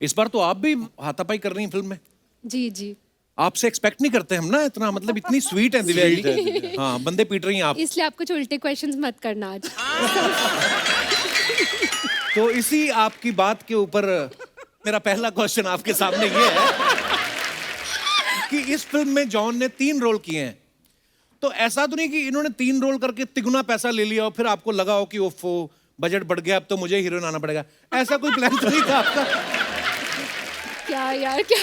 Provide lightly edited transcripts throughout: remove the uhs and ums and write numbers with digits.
इस बार तो आप भी हाथापाई कर रही हैं फिल्म में। जी जी, आपसे एक्सपेक्ट नहीं करते हम ना इतना, मतलब इतनी स्वीट है दिव्या जी। हाँ, बंदे पीट रही हैं आप। इसलिए आप कुछ उल्टे क्वेश्चंस मत करना आज। तो इसी आपकी बात के ऊपर मेरा पहला क्वेश्चन आपके सामने ये है कि इस फिल्म में जॉन ने 3 रोल किए हैं, तो ऐसा तो नहीं कि इन्होंने 3 रोल करके तिगुना पैसा ले लिया और फिर आपको लगा हो कि ओफो बजट बढ़ गया, अब तो मुझे हीरोइन आना पड़ेगा, ऐसा कोई प्लान तो नहीं था आपका? क्या यार, क्या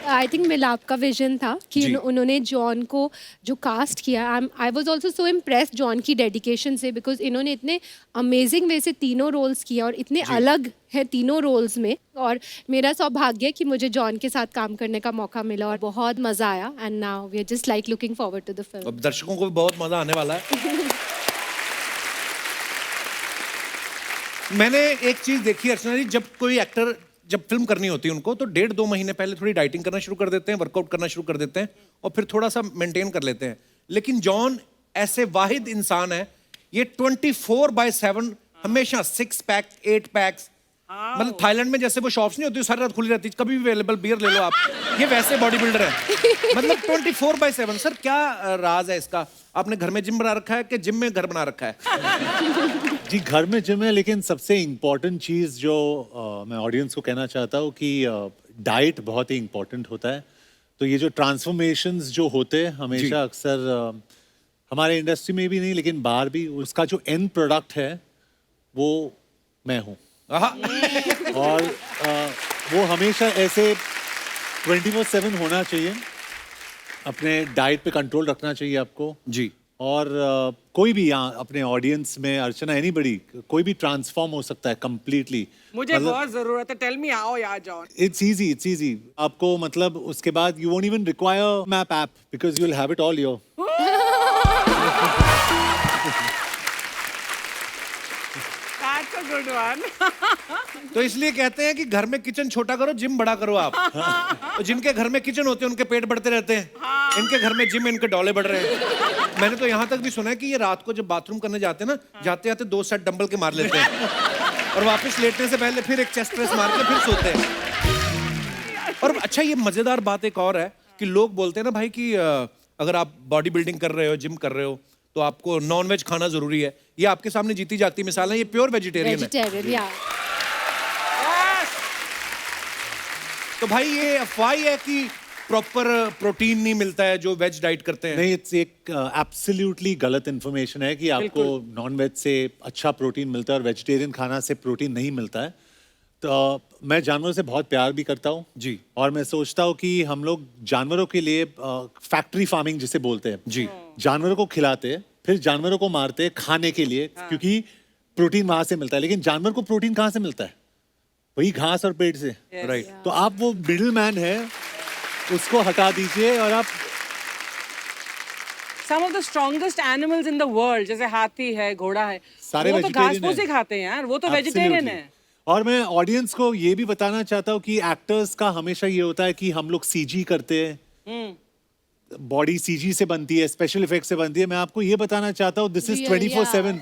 आई थिंक मिलाप का विजन था कि जी। उन्होंने जॉन को जो कास्ट किया, I was also so impressed John की डेडिकेशन से, बिकॉज इन्होंने इतने अमेजिंग वे से तीनों रोल्स किया और इतने अलग है तीनों रोल्स में। और मेरा सौभाग्य है कि मुझे जॉन के साथ काम करने का मौका मिला और बहुत मजा आया। And now we are just like looking forward to the film. अब दर्शकों को भी बहुत मजा आने वाला है। मैंने एक चीज देखी अर्चना जी, जब कोई एक्टर जब फिल्म करनी होती है उनको, तो 1.5-2 महीने पहले थोड़ी डाइटिंग करना शुरू कर देते हैं, वर्कआउट करना शुरू कर देते हैं और फिर थोड़ा सा मेंटेन कर लेते हैं। लेकिन जॉन ऐसे वाहिद इंसान है, ये 24/7 हमेशा 6 पैक 8 पैक्स, मतलब थाईलैंड में जैसे वो शॉप्स नहीं होती सारी रात खुली रहती, कभी भी अवेलेबल बियर ले लो आप, ये वैसे बॉडी बिल्डर है। मतलब 24/7। सर क्या राज है इसका? आपने घर में जिम बना रखा है कि जिम में घर बना रखा है? जी, घर में जिम है, लेकिन सबसे इम्पोर्टेंट चीज़ जो मैं ऑडियंस को कहना चाहता हूँ कि डाइट बहुत ही इम्पोर्टेंट होता है। तो ये जो ट्रांसफॉर्मेशंस जो होते हैं हमेशा अक्सर हमारे इंडस्ट्री में भी नहीं लेकिन बाहर भी, उसका जो एंड प्रोडक्ट है वो मैं हूँ। और वो हमेशा ऐसे 24/7 होना चाहिए। अपने डाइट पे कंट्रोल रखना चाहिए आपको जी। और कोई भी यहाँ अपने ऑडियंस में, अर्चना एनीबडी, कोई भी ट्रांसफॉर्म हो सकता है कंप्लीटली। मुझे बहुत जरूरत है, टेल मी हाउ यार जॉन। इट्स इजी आपको, मतलब उसके बाद you won't even require map app because you will have it all your. That's a good one. तो इसलिए कहते हैं कि घर में किचन छोटा करो, जिम बड़ा करो आप। तो जिनके घर में किचन होते हैं उनके पेट बढ़ते रहते हैं, इनके घर में जिम, इनके डौले बढ़ रहे हैं। मैंने तो यहाँ तक भी सुना है कि ये रात को जब बाथरूम करने जाते हैं ना, जाते जाते 2 सेट डंबल के मार लेते हैं और वापस लेटने से पहले फिर एक चेस्ट प्रेस मार के फिर सोते हैं। और अच्छा, ये मजेदार बात एक और है कि लोग बोलते हैं ना भाई कि अगर आप बॉडी बिल्डिंग कर रहे हो, जिम कर रहे हो, तो आपको नॉन वेज खाना जरूरी है। ये आपके सामने जीती जागती मिसाल है, ये प्योर वेजिटेरियन है। वेजिटेरियन, या तो भाई ये अफवाह है कि प्रॉपर प्रोटीन नहीं मिलता है जो वेज डाइट करते हैं? नहीं, इट्स एक एब्सोल्युटली गलत इन्फॉर्मेशन है कि आपको नॉन वेज से अच्छा प्रोटीन मिलता है और वेजिटेरियन खाना से प्रोटीन नहीं मिलता है। तो मैं जानवरों से बहुत प्यार भी करता हूँ जी, और मैं सोचता हूँ कि हम लोग जानवरों के लिए फैक्ट्री फार्मिंग जिसे बोलते हैं जी, जानवरों को खिलाते, फिर जानवरों को मारते खाने के लिए, क्योंकि प्रोटीन वहां से मिलता है। लेकिन जानवर को प्रोटीन कहाँ से मिलता है? वही घास और पेट से। राइट। तो आप वो मिडिल मैन है, उसको हटा दीजिए और आप Some of the strongest animals in the world, जैसे हाथी है, घोड़ा है, सारे वो तो घास vegetarian फूस ही हैं। खाते हैं यार, वो तो वेजिटेरियन है। और मैं ऑडियंस को ये भी बताना चाहता हूँ कि एक्टर्स का हमेशा ये होता है कि हम लोग सीजी करते हैं, बॉडी सीजी से बनती है, स्पेशल इफेक्ट से बनती है। मैं आपको ये बताना चाहता हूँ, दिस इज 24/7।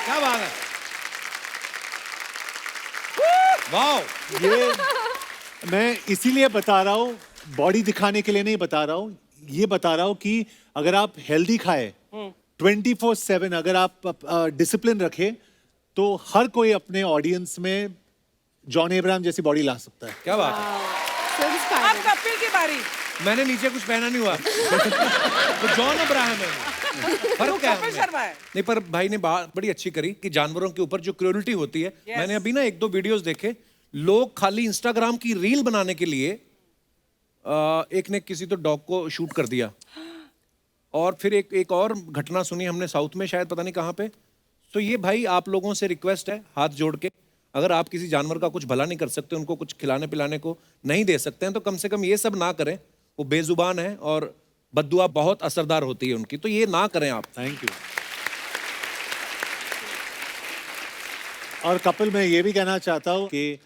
क्या बात है, वाओ। ये मैं इसीलिए बता रहा हूँ, बॉडी दिखाने के लिए नहीं बता रहा हूँ, ये बता रहा हूँ कि अगर आप हेल्दी खाए 24/7, अगर आप डिसिप्लिन रखे, तो हर कोई अपने ऑडियंस में जॉन अब्राहम जैसी बॉडी ला सकता है। क्या बात है। अब कपिल की बारी। मैंने नीचे कुछ पहना नहीं हुआ। तो जॉन अब्राहम है, फर्क क्या है कपिल हमें? शर्मा है। नहीं, पर भाई ने बात बड़ी अच्छी करी कि जानवरों के ऊपर जो क्रूरल्टी होती है। मैंने अभी ना 1-2 वीडियोस देखे, लोग खाली इंस्टाग्राम की रील बनाने के लिए एक ने किसी तो डॉग को शूट कर दिया, और फिर एक और घटना सुनी हमने साउथ में, शायद पता नहीं कहाँ पे। तो ये भाई आप लोगों से रिक्वेस्ट है हाथ जोड़ के, अगर आप किसी जानवर का कुछ भला नहीं कर सकते, उनको कुछ खिलाने पिलाने को नहीं दे सकते हैं, तो कम से कम ये सब ना करें। वो बेजुबान है और बद्दुआ बहुत असरदार होती है उनकी, तो ये ना करें आप। Thank you. और कपिल, मैं ये भी कहना चाहता हूँ कि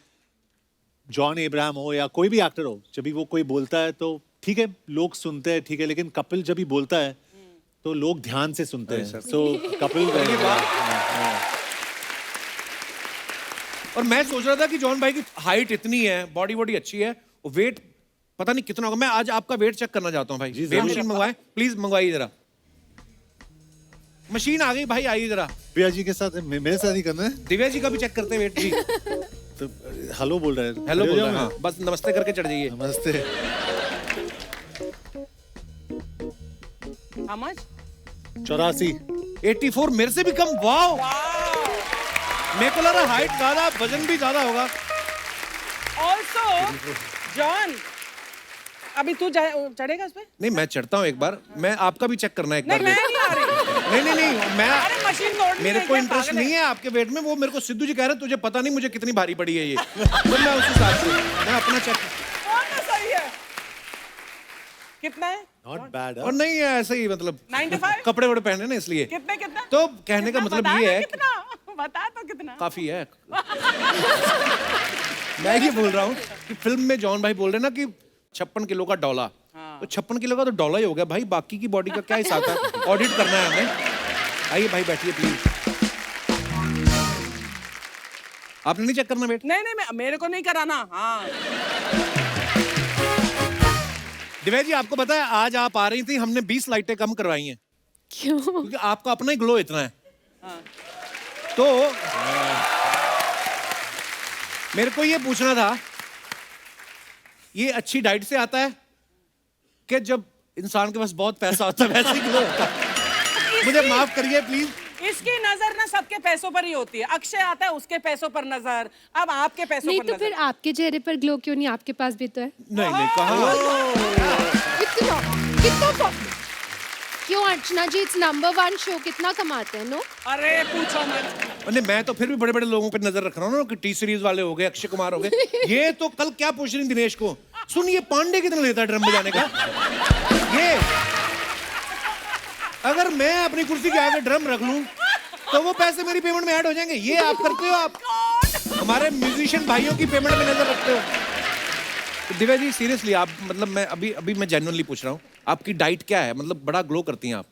जॉन अब्राहम हो या कोई भी एक्टर हो, जब भी वो कोई बोलता है तो ठीक है, लोग सुनते हैं, ठीक है, लेकिन कपिल जब भी बोलता है तो लोग ध्यान से सुनते हैं। सो कपिल, और मैं सोच रहा था कि जॉन भाई की हाइट इतनी है, बॉडी बॉडी अच्छी है, वेट पता नहीं कितना होगा। मैं आज आपका वेट चेक करना चाहता हूँ भाई। वेट मशीन मंगवाएं प्लीज, मंगवाइए जरा। मशीन आ गई भाई, आइए जरा। प्रिया जी के साथ मेरे साथ ही करना है। दिव्या जी का भी चेक करते हैं वेट जी। तो हेलो बोल रहा है। हेलो बोल रहा है, हाँ, बस नमस्ते करके चढ़ जाइए। नमस्ते। How much? 84। 84 मेरे से भी कम। वाओ, मेरे को लगा हाइट ज्यादा, वजन भी ज्यादा होगा। Also, John, अभी तू चढ़ेगा इस पे? नहीं मैं चढ़ता हूँ एक बार, मैं आपका भी चेक करना है एक नहीं बार। मैं नहीं आ रही। नहीं मैं, अरे मशीन तोड़नी मेरे है को क्या, इंटरेस्ट पागल है? नहीं है आपके वेट में। वो मेरे को सिद्धू जी कह रहे हैं तुझे पता नहीं मुझे कितनी भारी पड़ी है ये। तो मैं उस हिसाब से मैं अपना चेक। कौन सा सही है? कितना है? Not bad. और नहीं है ऐसे ही, मतलब 95? कपड़े वड़े पहने ना इसलिए। कितने कितना? तो कहने का कितना? मतलब बता ये ना है कितना? बता तो कितना? काफी है। मैं ये बोल रहा हूँ कि फिल्म में जॉन भाई बोल रहे हैं ना कि 56 किलो का डॉला। तो 56 किलो का तो डॉला ही हो गया भाई, बाकी की बॉडी का क्या हिसाब है? ऑडिट करना है हमें। आइए भाई बैठिए प्लीज। आपने नहीं चेक करना वेट? नहीं मेरे को नहीं कराना। हाँ दिव्या जी आपको पता है आज आप आ रही थी, हमने 20 लाइटें कम करवाई हैं क्यों? क्योंकि आपका अपना ही ग्लो इतना है। हाँ। तो मेरे को ये पूछना था, ये अच्छी डाइट से आता है कि जब इंसान के पास बहुत पैसा होता है वैसे ही ग्लो होता है? मुझे माफ करिए प्लीज। इसकी नजर ना सबके पैसों पर ही होती है। अक्षय आता है उसके पैसों पर नजर, अब आपके पैसों नहीं पर तो नजर। फिर आपके चेहरे पर ग्लो क्यों नहीं? आपके पास भी तो है। नहीं कहा। कितना कितना क्यों अर्चना जी? इट्स नंबर 1 शो, कितना कमाते हैं? नो अरे पूछो मत। नहीं मैं तो फिर भी बड़े बड़े लोगों पे नजर रख रहा हूँ ना, कि टी सीरीज वाले हो गए, अक्षय कुमार हो गए। ये तो कल क्या पूछ रही दिनेश को, सुन ये पांडे कितना लेता है ड्रम बजाने का? ये अगर मैं अपनी कुर्सी के आगे ड्रम रख लूं तो वो पैसे मेरी पेमेंट में ऐड हो जाएंगे। ये आप करते हो, आप हमारे म्यूजिशियन भाइयों की पेमेंट में नजर रखते हो। तो दिव्या जी सीरियसली आप, मतलब मैं अभी मैं जेन्युइनली पूछ रहा हूँ, आपकी डाइट क्या है? मतलब बड़ा ग्लो करती हैं आप।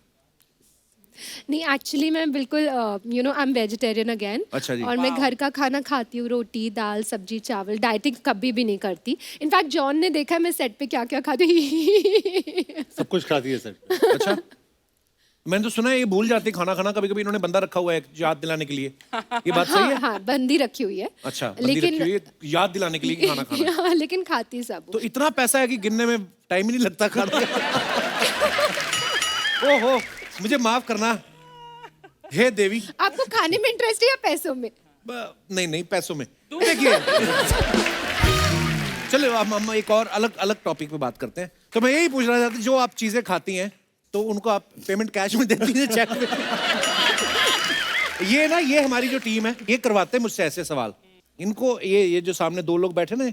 नहीं एक्चुअली मैं बिल्कुल you know I am vegetarian again. अच्छा जी। और मैं घर का खाना खाती हूँ, रोटी दाल सब्जी चावल, डाइटिंग कभी भी नहीं करती। इनफैक्ट जॉन ने देखा है मैं सेट पे क्या क्या खाती हूँ। सब कुछ खाती है सर। अच्छा मैंने तो सुना है ये भूल जाती खाना खाना, कभी कभी इन्होंने बंदा रखा हुआ है याद दिलाने के लिए। ये बात सही है? हाँ बंदी रखी हुई है। अच्छा बंदी रखी हुई है याद दिलाने के लिए कि खाना खाना। हाँ, लेकिन खाती सब। तो इतना पैसा है कि गिनने में टाइम ही नहीं लगता खाने का। ओहो मुझे माफ करना हे देवी। आपको खाने में इंटरेस्ट है या पैसों में? नहीं पैसों में। देखिए चलो हम एक और अलग टॉपिक पे बात करते हैं। तो मैं यही पूछ रहा था, जो आप चीजें खाती हैं तो उनको आप पेमेंट कैश में देती हैं चेक में? ये हमारी जो टीम है ये करवाते हैं मुझसे ऐसे सवाल। इनको ये जो सामने दो लोग बैठे ना,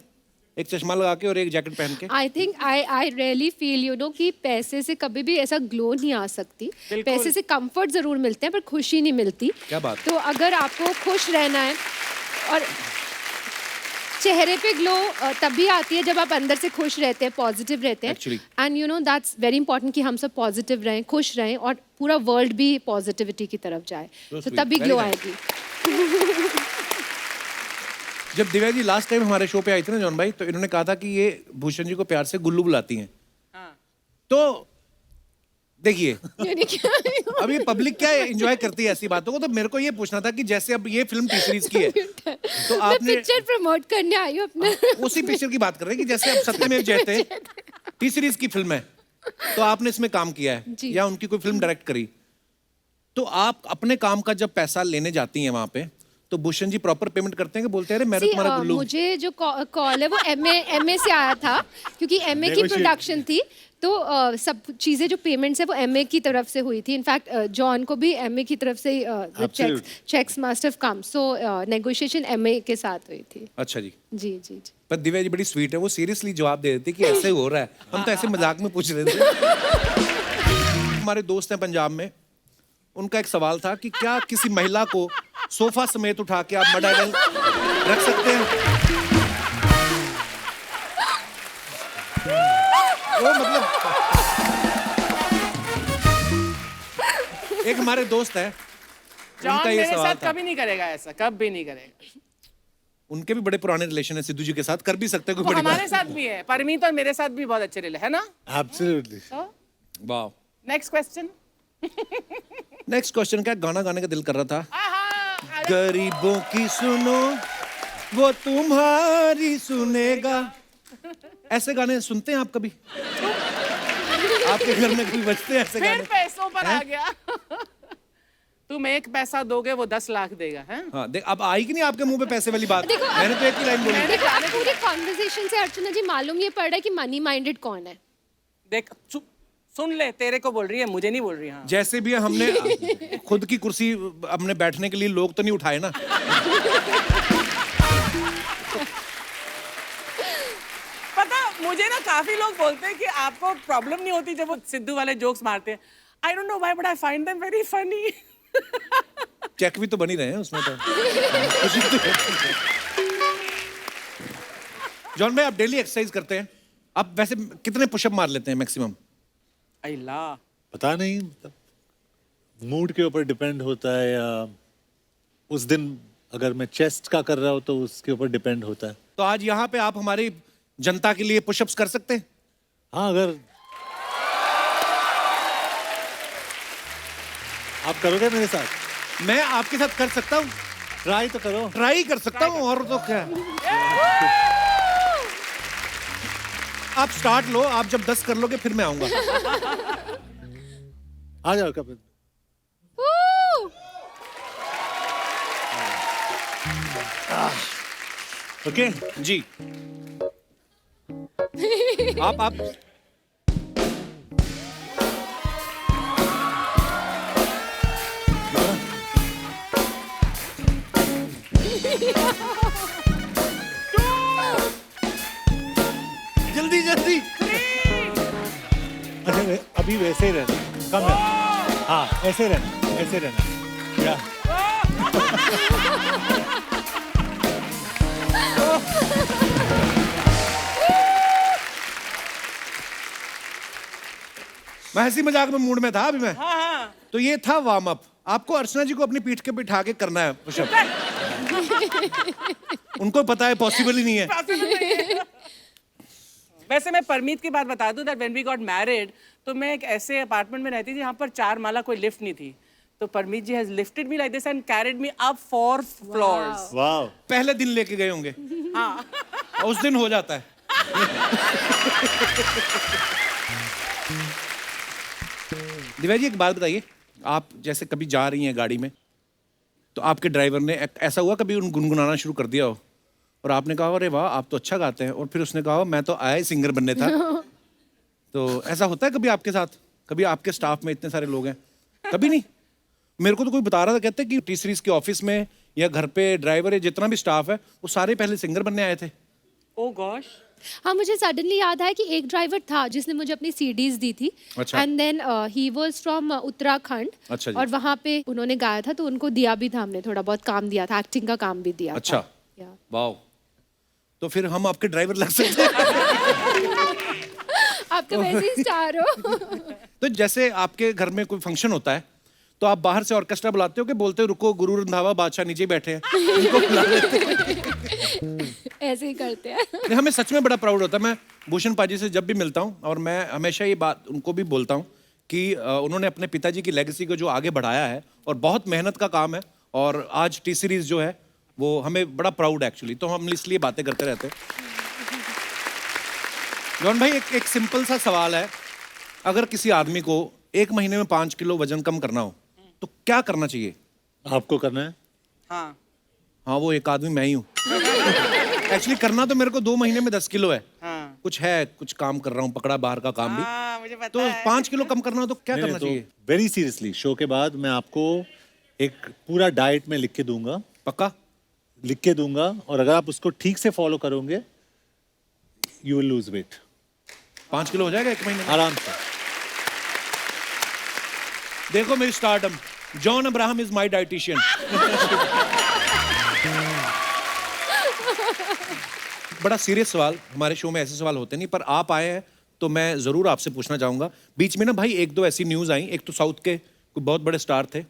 एक चश्मा लगा के और एक जैकेट पहन के। I think I really feel you know कि पैसे से कभी भी ऐसा ग्लो नहीं आ सकती। पैसे से कंफर्ट जरूर मिलते हैं पर खुशी नहीं मिलती। क्या बात। तो अगर आपको खुश रहना है, और चेहरे पे ग्लो तभी आती है जब आप अंदर से खुश रहते हैं, पॉजिटिव रहते हैं। Actually. And you know that's very important कि हम सब पॉजिटिव रहें, खुश रहें और पूरा वर्ल्ड भी पॉजिटिविटी की तरफ जाए। तो sweet. तभी Very ग्लो nice. आएगी। जब दिव्या जी लास्ट टाइम हमारे शो पे आई थी ना जॉन भाई, तो इन्होंने कहा था कि ये भूषण जी को प्यार से गुल्लू बुलाती हैं। हाँ। तो देखिए यानी क्या? अभी पब्लिक क्या एंजॉय करती है ऐसी बातों को, तो मेरे को ये पूछना था कि जैसे अब ये फिल्म टी सीरीज की है तो मैं आपने पिक्चर प्रमोट करने आई हूँ अपने। उसी पिक्चर की बात कर रहे हैं कि जैसे अब सत्यमेव जयते टी सीरीज की फिल्म है तो आपने इसमें काम किया है जी। या उनकी कोई फिल्म डायरेक्ट करी, तो आप अपने काम का जब पैसा लेने जाती हैं वहां पे तो भूषण जी प्रॉपर पेमेंट करते हैं कि बोलते हैं अरे मैं तो तुम्हारा गुल्लू। मुझे जो कॉल है वो एमए से आया था क्योंकि एमए की Negotiate. प्रोडक्शन थी। तो सब चीज़ें जो पेमेंट्स है वो एमए की तरफ से हुई थी। इनफैक्ट जॉन को भी एमए की तरफ से checks must have come, so negotiation MA के साथ हुई थी। अच्छा जी। जी जी जी। पर दिव्या जी बड़ी स्वीट है, वो सीरियसली जवाब दे देती कि ऐसे हो रहा है, हम तो ऐसे मजाक में पूछ रहे थे। हमारे दोस्त हैं पंजाब में, उनका एक सवाल था कि क्या किसी महिला को सोफा समेत उठा के आप मड आइडल रख सकते हैं? वो मतलब एक हमारे दोस्त है, जॉन उनका ये मेरे सवाल साथ था। कभी नहीं करेगा ऐसा, कभी नहीं करेगा। उनके भी बड़े पुराने रिलेशन है सिद्धू जी के साथ, कर भी सकते हैं कोई वो बड़ी हमारे बात। साथ भी है, परमीत और मेरे साथ भी बहुत अच्छे रिले है ना। एब्सोल्युटली। वाह। Next question. नेक्स्ट क्वेश्चन क्या, गाना गाने का दिल कर रहा था। गरीबों की सुनो वो तुम्हारी सुनेगा, ऐसे गाने सुनते हैं आप कभी? आपके घर में कोई बजते हैं ऐसे फिर गाने? पैसों पर आ गया। तुम 1 पैसा दोगे वो 10 लाख देगा, है? हाँ देख, अब आई कि नहीं आपके मुंह पे पैसे वाली बात? मैंने तो एक ही लाइन बोली। देखो अब पूरी कॉन्वर्सेशन से अर्चना जी मालूम ये पड़ रहा है कि मनी माइंडेड कौन है। देख सुन ले, तेरे को बोल रही है, मुझे नहीं बोल रही। हाँ। जैसे भी है, हमने खुद की कुर्सी अपने बैठने के लिए लोग तो नहीं उठाए ना। पता, मुझे ना काफी लोग बोलते हैं कि आपको प्रॉब्लम नहीं होती जब वो सिद्धू वाले जोक्स मारते हैं। I don't know why but I find them very funny. Check भी तो बनी रहे हैं उसमें तो। जॉन भाई, आप डेली एक्सरसाइज करते हैं, आप वैसे कितने पुशअप मार लेते हैं मैक्सिमम? अल्लाह, पता नहीं, मूड के ऊपर डिपेंड होता है, या उस दिन अगर मैं चेस्ट का कर रहा हूँ तो उसके ऊपर डिपेंड होता है। तो आज यहाँ पे आप हमारी जनता के लिए पुशअप्स कर सकते हैं? हाँ, अगर आप करोगे मेरे साथ? मैं आपके साथ कर सकता हूँ, ट्राई तो करो। ट्राई कर सकता हूँ, और तो क्या। आप स्टार्ट लो, आप जब 10 कर लोगे फिर मैं आऊंगा। आ जाओ कपिल। ओके जी। आप जल्दी जल्दी। अच्छा, अभी वैसे ही रहना, कम है। हाँ, ऐसे रहना, ऐसे रहना। या मैं हंसी मजाक में मूड में था अभी मैं। हाँ हाँ। तो ये था वार्म अप। आपको अर्चना जी को अपनी पीठ के बिठा के करना है पुशअप। उनको पता है पॉसिबल ही नहीं है। वैसे मैं परमीत की बात बता दूं, that when we got married तो मैं एक ऐसे अपार्टमेंट में रहती थी जहाँ पर 4 माला कोई लिफ्ट नहीं थी। तो Parmeet ji has lifted me like this and carried me up 4 floors. वाह। पहले दिन लेके गए होंगे। हाँ। उस दिन हो जाता है। दिव्या जी, एक बात बताइए, आप जैसे कभी जा रही हैं गाड़ी में तो आपके ड्राइवर ने ऐसा हुआ कभी उन गुनगुनाना शुरू कर दिया हो और आपने कहा अरे वाह आप तो अच्छा गाते हैं, और फिर उसने कहा मैं तो आया ही सिंगर बनने था? तो ऐसा होता है कभी आपके साथ? कभी आपके स्टाफ में इतने सारे लोग हैं? कभी नहीं? मेरे को तो कोई बता रहा था, कहते कि टी सीरीज के ऑफिस में या घर पे ड्राइवर है जितना भी स्टाफ है वो सारे पहले सिंगर बनने आए थे। ओह गॉश। हाँ, मुझे सडनली याद आया कि एक ड्राइवर था जिसने मुझे अपनी सीडीज दी थी। अच्छा। And then he was from Uttarakhand. अच्छा जी। और वहाँ पे उन्होंने गाया था तो उनको दिया भी था, हमने थोड़ा बहुत काम दिया था, एक्टिंग का काम भी दिया अच्छा। था। Yeah. वाह, तो फिर हम आपके ड्राइवर लग सकते हैं। आप तो वैसे ही स्टार हो। तो जैसे आपके घर में कोई फंक्शन होता है तो आप बाहर से ऑर्केस्ट्रा बुलाते हो कि बोलते हो रुको गुरु रंधावा बादशाह नीचे बैठे हैं, उनको बुला लेते हैं? ऐसे ही करते हैं। नहीं, हमें सच में बड़ा प्राउड होता है। मैं भूषण पाजी से जब भी मिलता हूँ और मैं हमेशा ये बात उनको भी बोलता हूँ कि उन्होंने अपने पिताजी की लेगेसी को जो आगे बढ़ाया है और बहुत मेहनत का काम है, और आज टी सीरीज जो है वो हमें बड़ा प्राउड है एक्चुअली, तो हम इसलिए बातें करते रहते हैं। जॉन भाई, एक सिंपल सा सवाल है, अगर किसी आदमी को 1 महीने में 5 किलो वजन कम करना हो तो क्या करना चाहिए? आपको करना है? हाँ। हाँ, वो एक आदमी मैं ही हूँ। एक्चुअली करना तो मेरे को 2 महीने में 10 किलो है। हाँ। कुछ है, कुछ काम कर रहा हूँ, पकड़ा बाहर का काम भी। हाँ, मुझे पता तो है। 5 किलो कम करना हो तो क्या करना चाहिए? वेरी सीरियसली, शो के बाद मैं आपको एक पूरा डाइट में लिख के दूंगा, पक्का? लिख के दूंगा, और अगर आप उसको ठीक से फॉलो करोगे you will lose weight. 5 kilo हो जाएगा 1 महीने में? आराम से। देखो मेरी stardom, John Abraham is my dietitian. बड़ा सीरियस सवाल, हमारे शो में ऐसे सवाल होते नहीं, पर आप आए हैं तो मैं जरूर आपसे पूछना चाहूंगा। बीच में ना भाई 1-2 ऐसी न्यूज आई, एक तो साउथ के कोई बहुत बड़े स्टार थे,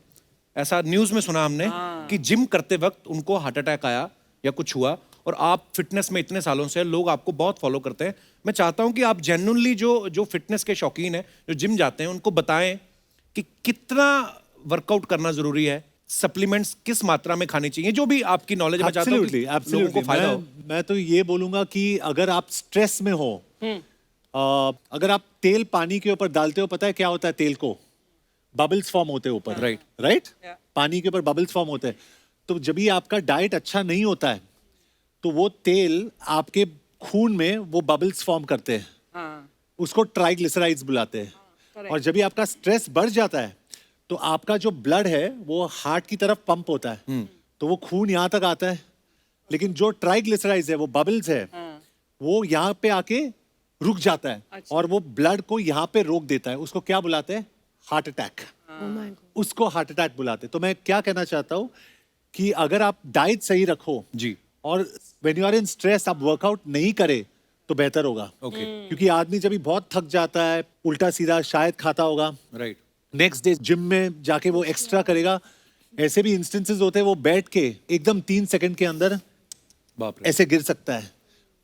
ऐसा न्यूज में सुना हमने कि जिम करते वक्त उनको हार्ट अटैक आया या कुछ हुआ, और आप फिटनेस में इतने सालों से हैं, लोग आपको बहुत फॉलो करते हैं। मैं चाहता हूं कि आप जेन्युइनली जो फिटनेस के शौकीन हैं, जो जिम जाते हैं, उनको बताएं कि कितना वर्कआउट करना जरूरी है, सप्लीमेंट्स किस मात्रा में खानी चाहिए, जो भी आपकी नॉलेज में चाहता हूं कि Absolutely, लोगों को absolutely. फायदा हो। मैं तो ये बोलूंगा कि अगर आप स्ट्रेस में हो, अगर आप तेल पानी के ऊपर डालते हो, पता है क्या होता है तेल को? बबल्स फॉर्म होते हैं ऊपर, Right. राइट? Yeah. पानी के ऊपर बबल्स फॉर्म होते हैं। तो जब भी आपका डाइट अच्छा नहीं होता है, तो वो तेल आपके खून में वो बबल्स फॉर्म करते हैं, हाँ उसको ट्राइग्लिसराइड्स बुलाते हैं। और जब भी आपका स्ट्रेस बढ़ जाता है, तो आपका जो ब्लड है वो हार्ट की तरफ पंप होता है, तो वो खून यहाँ तक आता है, लेकिन जो ट्राइग्लिसराइड्स है, वो बबल्स है, वो यहाँ पे आके रुक जाता है और वो ब्लड को यहाँ पे रोक देता है। उसको क्या बुलाते हैं? Heart attack. Oh my God. उसको हार्ट अटैक बुलाते हैं। तो मैं क्या कहना चाहता हूँ कि अगर आप डाइट सही रखो जी। और when you are in stress आप वर्कआउट नहीं करे तो बेहतर होगा। ओके, क्योंकि आदमी जब भी बहुत थक जाता है, उल्टा सीधा शायद खाता होगा, राइट। नेक्स्ट डे जिम में जाके वो एक्स्ट्रा करेगा। ऐसे भी इंस्टेंसेस होते हैं वो बैठ के एकदम 3 सेकंड के अंदर बाप रे। ऐसे गिर सकता है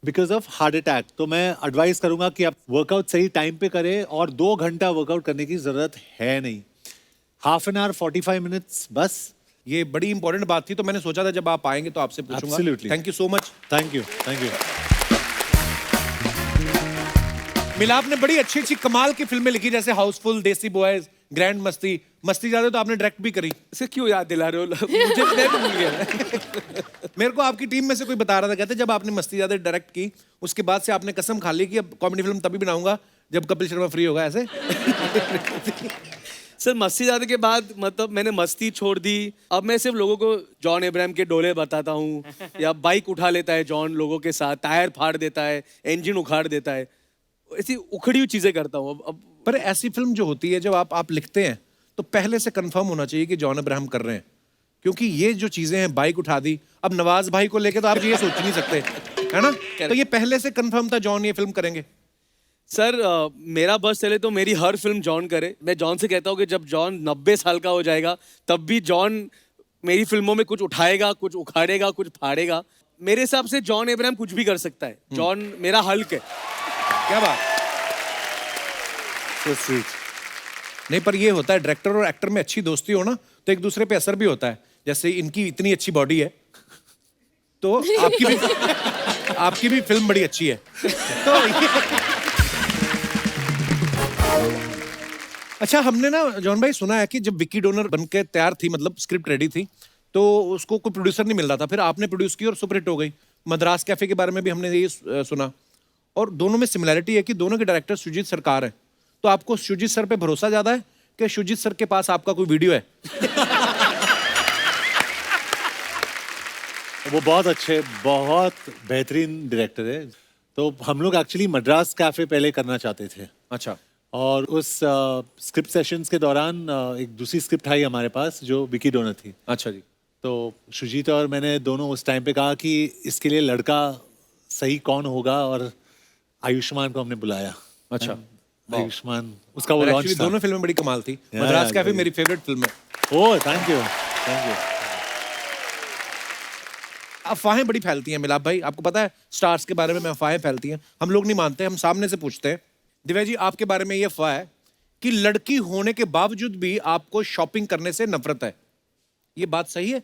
बिकॉज ऑफ हार्ट अटैक। तो मैं एडवाइस करूंगा कि आप वर्कआउट सही टाइम पे करें और 2 घंटा वर्कआउट करने की जरूरत है नहीं, हाफ एन आवर 45 मिनट्स बस। ये बड़ी इंपॉर्टेंट बात थी, तो मैंने सोचा था जब आप आएंगे तो आपसे पूछूंगा। Absolutely. Thank you so much. Thank you, thank you. मिलाप ने बड़ी अच्छी अच्छी कमाल की फिल्में लिखी, जैसे हाउसफुल, देसी बॉयज, ग्रैंड मस्ती। मस्ती ज्यादा तो आपने डायरेक्ट भी करी। इसे क्यों याद दिला रहे हो? मुझे मैं तो भूल गया। मेरे को आपकी टीम में से कोई बता रहा था, कहते जब आपने मस्ती ज्यादा डायरेक्ट की, उसके बाद से आपने कसम खा ली कि अब कॉमेडी फिल्म तभी बनाऊंगा जब कपिल शर्मा फ्री होगा, ऐसे। सर मस्ती ज्यादा के बाद मतलब मैंने मस्ती छोड़ दी। अब मैं सिर्फ लोगों को जॉन अब्राहम के डोले बताता हूँ, या बाइक उठा लेता है जॉन लोगों के साथ, टायर फाड़ देता है, इंजन उखाड़ देता है, ऐसी उखड़ी हुई चीजें करता हूँ अब। पर ऐसी फिल्म जो होती है, जब आप लिखते हैं तो पहले से कंफर्म होना चाहिए कि जॉन अब्राहम कर रहे हैं, क्योंकि ये जो चीजें हैं, बाइक उठा दी, अब नवाज भाई को लेके तो आप ये सोच नहीं सकते, है ना? तो ये पहले से कंफर्म था जॉन ये फिल्म करेंगे। सर मेरा बस चले तो मेरी हर फिल्म जॉन करे। मैं जॉन से कहता हूँ कि जब जॉन 90 साल का हो जाएगा तब भी जॉन मेरी फिल्मों में कुछ उठाएगा, कुछ उखाड़ेगा, कुछ फाड़ेगा। मेरे हिसाब से जॉन अब्राहम कुछ भी कर सकता है। जॉन मेरा हल्क है। क्या बात। So sweet. नहीं, पर ये होता है डायरेक्टर और एक्टर में अच्छी दोस्ती हो ना, तो एक दूसरे पे असर भी होता है। जैसे इनकी इतनी अच्छी बॉडी है, तो आपकी भी फिल्म बड़ी अच्छी है। तो अच्छा, हमने ना जॉन भाई सुना है कि जब विकी डोनर बनके तैयार थी, मतलब स्क्रिप्ट रेडी थी, तो उसको कोई प्रोड्यूसर नहीं मिल रहा था, फिर आपने प्रोड्यूस की और सुपरहिट हो गई। मद्रास कैफे के बारे में भी हमने ये सुना, और दोनों में सिमिलैरिटी है कि दोनों के डायरेक्टर सुजीत सरकार है। तो आपको सुजीत सर पे भरोसा ज्यादा है कि सुजीत सर के पास आपका कोई वीडियो है? वो बहुत अच्छे, बहुत बेहतरीन डायरेक्टर है। तो हम लोग एक्चुअली मद्रास कैफे पहले करना चाहते थे, अच्छा। और उस स्क्रिप्ट सेशंस के दौरान एक दूसरी स्क्रिप्ट आई हमारे पास जो विकी डोनर थी। अच्छा जी। तो सुजीत और मैंने दोनों उस टाइम पे कहा कि इसके लिए लड़का सही कौन होगा, और आयुष्मान को हमने बुलाया। अच्छा। आयुष्मान, उसका वो एक्चुअली लॉन्च था। दोनों फिल्में बड़ी कमाल थी। Yeah, Madras yeah, cafe very. मेरी फेवरेट फिल्म है। Oh thank you, thank you. अफवाहें बड़ी फैलती हैं मिलाप भाई, आपको पता है स्टार्स के बारे में अफवाहें फैलती हैं, हम लोग नहीं मानते, हम सामने से पूछते हैं। दिव्या जी, आपके बारे में ये अफवाह है कि लड़की होने के बावजूद भी आपको शॉपिंग करने से नफरत है, ये बात सही है?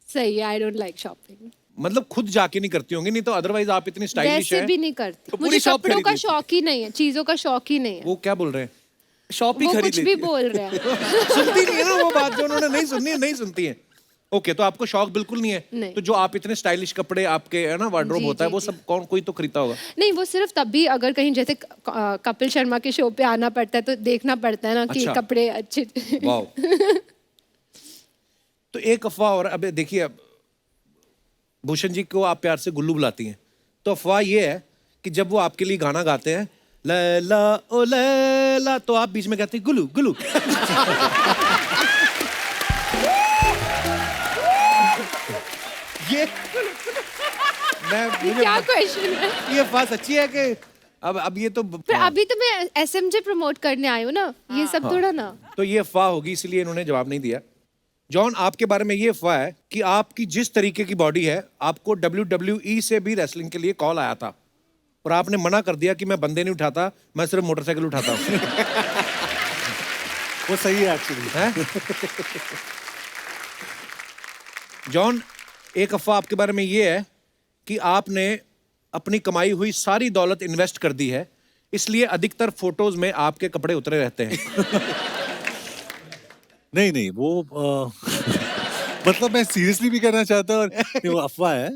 सही है, आई डोंट लाइक शॉपिंग। मतलब खुद जाके नहीं करती होंगी, नहीं तो अदरवाइज आप इतनी स्टाइलिश वैसे हैं। भी नहीं करती, तो पूरी मुझे शॉप कपड़ों खरीद का लेती। शौक ही नहीं है, चीजों का शौक ही नहीं है। वो क्या बोल रहे हैं? शॉप ही वो खरीद कुछ भी लेती है। बोल रहे हैं। सुनती नहीं है ना वो बात, जो उन्होंने नहीं सुननी है, नहीं सुनती है। ओके, तो आपको शौक बिल्कुल नहीं है? नहीं। तो जो आप इतने स्टाइलिश कपड़े आपके है ना वार्डरोब जी, होता है, जी, वो जी। सब कौन कोई तो खरीदता होगा। नहीं, वो सिर्फ तब भी अगर कहीं जैसे कपिल शर्मा के शो पे आना पड़ता है तो देखना पड़ता है ना कि अच्छा। कपड़े अच्छे। वाओ। तो एक अफवाह और, अब देखिए, अब भूषण जी को आप प्यार से गुल्लू बुलाती हैं, तो अफवाह ये है कि जब वो आपके लिए गाना गाते हैं लैला ओ लैला, तो आप बीच में कहते हैं गुल्लू गुल्लू। ये ये क्या क्वेश्चन है? ये अफवाह सच्ची है कि अब ये तो फिर अभी तो मैं एसएमजे प्रमोट करने आई हूँ ना, ये सब थोड़ा ना। तो ये अफवाह होगी, इसलिए इन्होंने जवाब नहीं दिया। जॉन, आपके बारे में ये अफवाह है कि आपकी जिस तरीके की बॉडी है, आपको WWE से भी रेसलिंग के लिए कॉल आया था और आपने मना कर दिया कि मैं बंदे नहीं उठाता, मैं सिर्फ मोटरसाइकिल उठाता हूँ। वो सही है एक्चुअली। हैं? जॉन, एक अफवाह आपके बारे में ये है कि आपने अपनी कमाई हुई सारी दौलत इन्वेस्ट कर दी है, इसलिए अधिकतर फोटोज में आपके कपड़े उतरे रहते हैं। नहीं नहीं, वो मतलब मैं सीरियसली भी कहना चाहता हूँ, और नहीं, वो अफवाह है।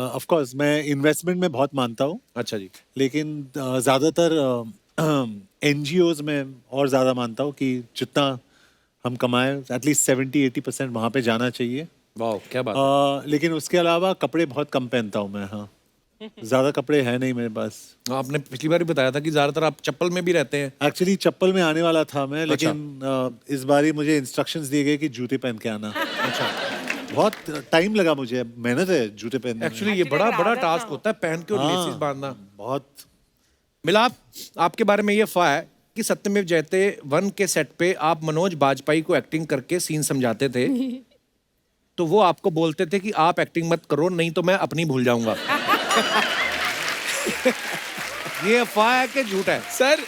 ऑफ कोर्स मैं इन्वेस्टमेंट में बहुत मानता हूँ, अच्छा जी। लेकिन ज़्यादातर NGOs में और ज़्यादा मानता हूँ कि जितना हम कमाएं एटलीस्ट 70-80% वहाँ पे जाना चाहिए। वाह, क्या बात है। लेकिन उसके अलावा कपड़े बहुत कम पहनता हूँ मैं। हाँ, ज़्यादा कपड़े हैं नहीं मेरे पास। आपने पिछली बार भी बताया था कि ज्यादातर आप चप्पल में भी रहते हैं। एक्चुअली चप्पल में आने वाला था मैं, लेकिन इस बारी मुझे इंस्ट्रक्शंस दिए गए कि जूते पहन के आना। अच्छा, बहुत टाइम लगा मुझे, मेहनत है जूते पहनने में। एक्चुअली ये बड़ा बड़ा टास्क होता है पहन के और हाँ, लेसिस बांधना। बहुत। मिलाप, आपके बारे में ये अफवाह है कि सत्यमेव जयते 1 के सेट पे आप मनोज बाजपेयी को एक्टिंग करके सीन समझाते थे, तो वो आपको बोलते थे कि आप एक्टिंग मत करो, नहीं तो मैं अपनी भूल जाऊंगा। ये अफवाह है कि झूठ है? सर,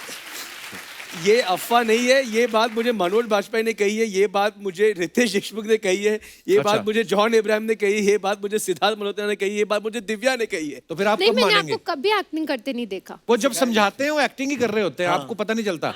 ये अफवाह नहीं है, ये बात मुझे मनोज बाजपेयी ने कही है, ये बात मुझे रितेश देशमुख ने कही है, ये अच्छा। बात मुझे जॉन इब्राहिम ने कही है, ये बात मुझे सिद्धार्थ मल्होत्रा ने कही है, ये बात मुझे दिव्या ने कही है। तो फिर आप नहीं, कब मैंने मानेंगे? आपको कभी एक्टिंग करते नहीं देखा। वो जब समझाते हैं वो एक्टिंग ही कर रहे होते हैं, आपको पता नहीं चलता।